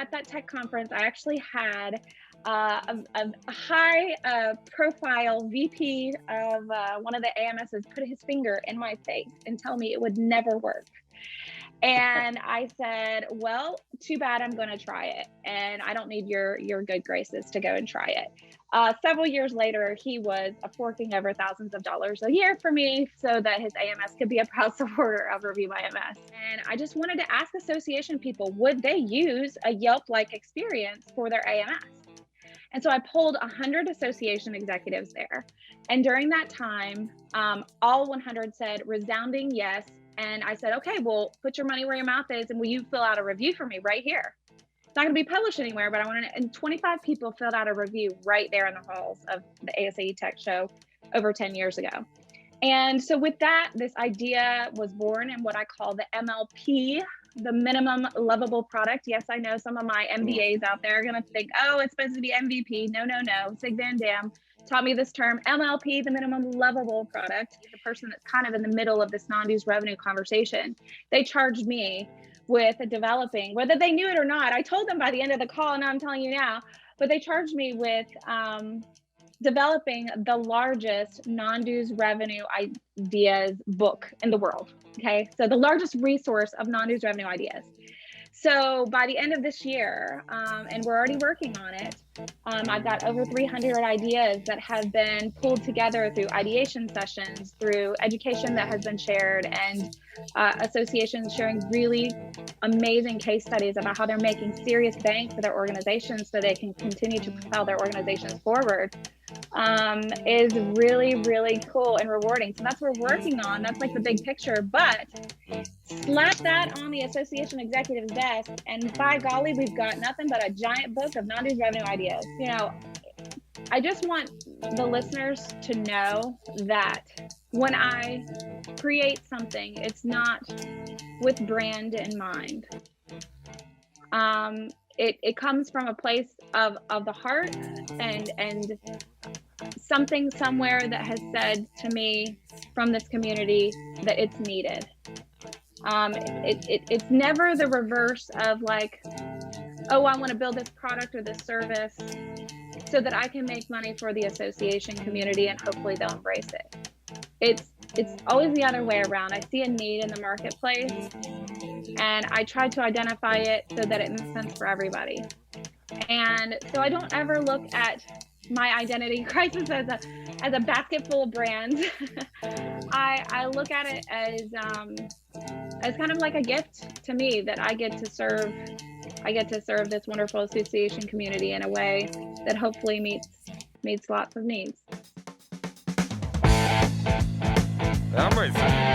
at that tech conference, I actually had a high profile VP of one of the AMSs put his finger in my face and tell me it would never work. And I said, well, too bad, I'm going to try it. And I don't need your good graces to go and try it. Several years later, he was forking over thousands of dollars a year for me so that his AMS could be a proud supporter of Review My MS. And I just wanted to ask association people, would they use a Yelp-like experience for their AMS? And so I polled 100 association executives there. And during that time, all 100 said resounding yes. And I said, okay, well, put your money where your mouth is, and will you fill out a review for me right here? It's not going to be published anywhere, but I want to. And 25 people filled out a review right there in the halls of the ASAE Tech Show over 10 years ago. And so with that, this idea was born in what I call the MLP, the minimum lovable product. Yes, I know some of my MBAs out there are going to think, oh, it's supposed to be MVP. No, no, no. Sig Van Dam taught me this term, MLP, the minimum lovable product. The person that's kind of in the middle of this non-dues revenue conversation, they charged me with developing, whether they knew it or not. I told them by the end of the call, and I'm telling you now, but they charged me with developing the largest non-dues revenue ideas book in the world. Okay, so the largest resource of non-dues revenue ideas. So by the end of this year, and we're already working on it, I've got over 300 ideas that have been pulled together through ideation sessions, through education that has been shared, and associations sharing really amazing case studies about how they're making serious bank for their organizations so they can continue to propel their organizations forward. Is really, really cool and rewarding. So that's what we're working on. That's like the big picture. But slap that on the association executive's desk, and by golly, we've got nothing but a giant book of non-dues revenue ideas. You know, I just want the listeners to know that when I create something, it's not with brand in mind. It comes from a place of the heart and something somewhere that has said to me from this community that it's needed. It's never the reverse of like, oh, I want to build this product or this service so that I can make money for the association community and hopefully they'll embrace it. It's always the other way around. I see a need in the marketplace and I try to identify it so that it makes sense for everybody. And so I don't ever look at my identity crisis as a basket full of brands. I look at it as kind of like a gift to me that I get to serve this wonderful association community in a way that hopefully meets lots of needs. I'm ready.